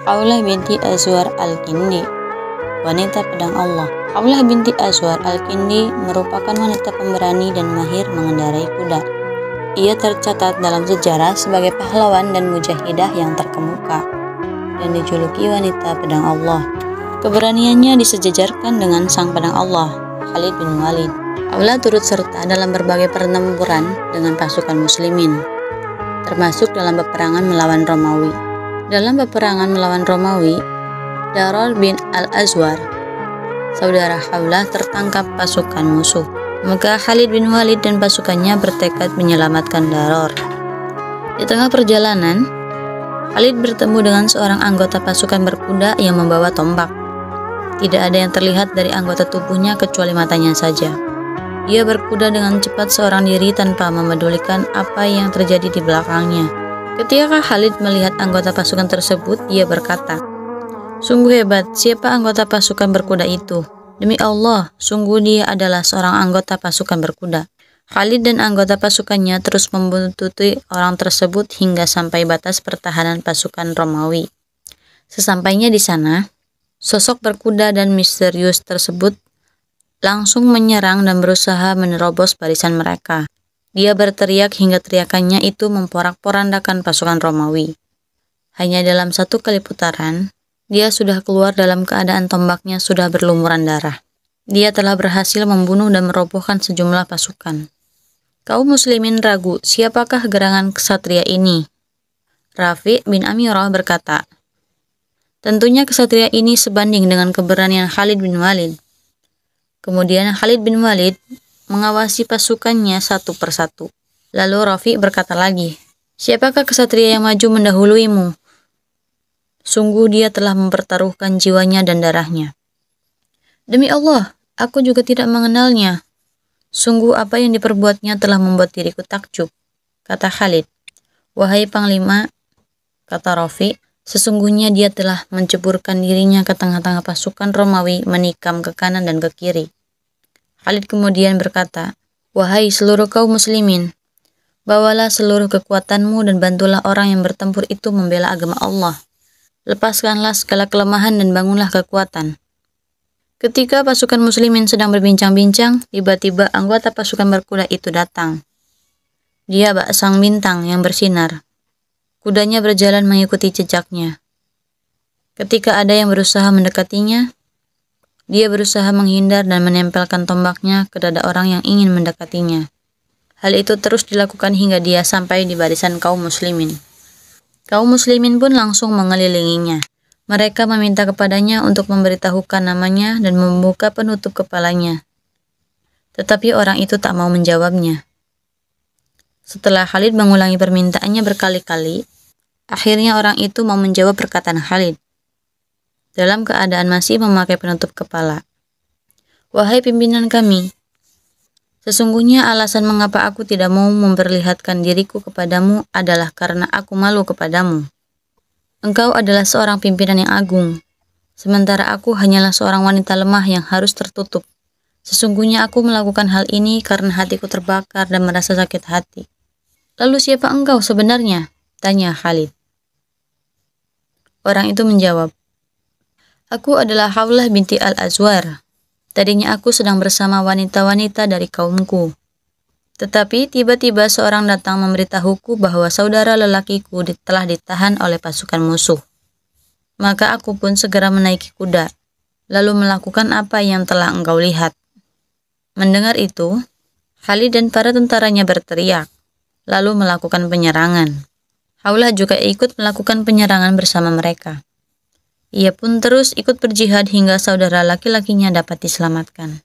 Khawlah binti Azwar Al-Kindi, wanita pedang Allah. Khawlah binti Azwar Al-Kindi merupakan wanita pemberani dan mahir mengendarai kuda. Ia tercatat dalam sejarah sebagai pahlawan dan mujahidah yang terkemuka dan dijuluki wanita pedang Allah. Keberaniannya disejajarkan dengan sang pedang Allah, Khalid bin Walid. Khawlah turut serta dalam berbagai pertempuran dengan pasukan muslimin, termasuk dalam peperangan melawan Romawi. Dalam peperangan melawan Romawi, Darar bin Al-Azwar, saudara Khawlah, tertangkap pasukan musuh. Maka Khalid bin Walid dan pasukannya bertekad menyelamatkan Darar. Di tengah perjalanan, Khalid bertemu dengan seorang anggota pasukan berkuda yang membawa tombak. Tidak ada yang terlihat dari anggota tubuhnya kecuali matanya saja. Dia berkuda dengan cepat seorang diri tanpa memedulikan apa yang terjadi di belakangnya. Ketika Khalid melihat anggota pasukan tersebut, dia berkata, "Sungguh hebat, siapa anggota pasukan berkuda itu? Demi Allah, sungguh dia adalah seorang anggota pasukan berkuda." Khalid dan anggota pasukannya terus membuntuti orang tersebut hingga sampai batas pertahanan pasukan Romawi. Sesampainya di sana, sosok berkuda dan misterius tersebut langsung menyerang dan berusaha menerobos barisan mereka. Dia berteriak hingga teriakannya itu memporak-porandakan pasukan Romawi. Hanya dalam satu kali putaran, dia sudah keluar dalam keadaan tombaknya sudah berlumuran darah. Dia telah berhasil membunuh dan merobohkan sejumlah pasukan. Kaum muslimin ragu, siapakah gerangan ksatria ini? Rafi' bin Amirah berkata, "Tentunya ksatria ini sebanding dengan keberanian Khalid bin Walid." Kemudian Khalid bin Walid mengawasi pasukannya satu persatu. Lalu Rafi' berkata lagi, "Siapakah ksatria yang maju mendahuluimu? Sungguh dia telah mempertaruhkan jiwanya dan darahnya." "Demi Allah, aku juga tidak mengenalnya. Sungguh apa yang diperbuatnya telah membuat diriku takjub," kata Khalid. "Wahai Panglima," kata Rafi', "sesungguhnya dia telah menceburkan dirinya ke tengah-tengah pasukan Romawi, menikam ke kanan dan ke kiri." Khalid kemudian berkata, "Wahai seluruh kaum muslimin, bawalah seluruh kekuatanmu dan bantulah orang yang bertempur itu membela agama Allah. Lepaskanlah segala kelemahan dan bangunlah kekuatan." Ketika pasukan muslimin sedang berbincang-bincang, tiba-tiba anggota pasukan berkuda itu datang. Dia bak sang bintang yang bersinar. Kudanya berjalan mengikuti jejaknya. Ketika ada yang berusaha mendekatinya, dia berusaha menghindar dan menempelkan tombaknya ke dada orang yang ingin mendekatinya. Hal itu terus dilakukan hingga dia sampai di barisan kaum muslimin. Kaum muslimin pun langsung mengelilinginya. Mereka meminta kepadanya untuk memberitahukan namanya dan membuka penutup kepalanya. Tetapi orang itu tak mau menjawabnya. Setelah Khalid mengulangi permintaannya berkali-kali, akhirnya orang itu mau menjawab perkataan Khalid dalam keadaan masih memakai penutup kepala. "Wahai pimpinan kami, sesungguhnya alasan mengapa aku tidak mau memperlihatkan diriku kepadamu adalah karena aku malu kepadamu. Engkau adalah seorang pimpinan yang agung, sementara aku hanyalah seorang wanita lemah yang harus tertutup. Sesungguhnya aku melakukan hal ini karena hatiku terbakar dan merasa sakit hati." "Lalu siapa engkau sebenarnya?" tanya Khalid. Orang itu menjawab, "Aku adalah Khawlah binti Al-Azwar. Tadinya aku sedang bersama wanita-wanita dari kaumku. Tetapi tiba-tiba seorang datang memberitahuku bahwa saudara lelakiku telah ditahan oleh pasukan musuh. Maka aku pun segera menaiki kuda, lalu melakukan apa yang telah engkau lihat." Mendengar itu, Khalid dan para tentaranya berteriak, lalu melakukan penyerangan. Khawlah juga ikut melakukan penyerangan bersama mereka. Ia pun terus ikut berjihad hingga saudara laki-lakinya dapat diselamatkan.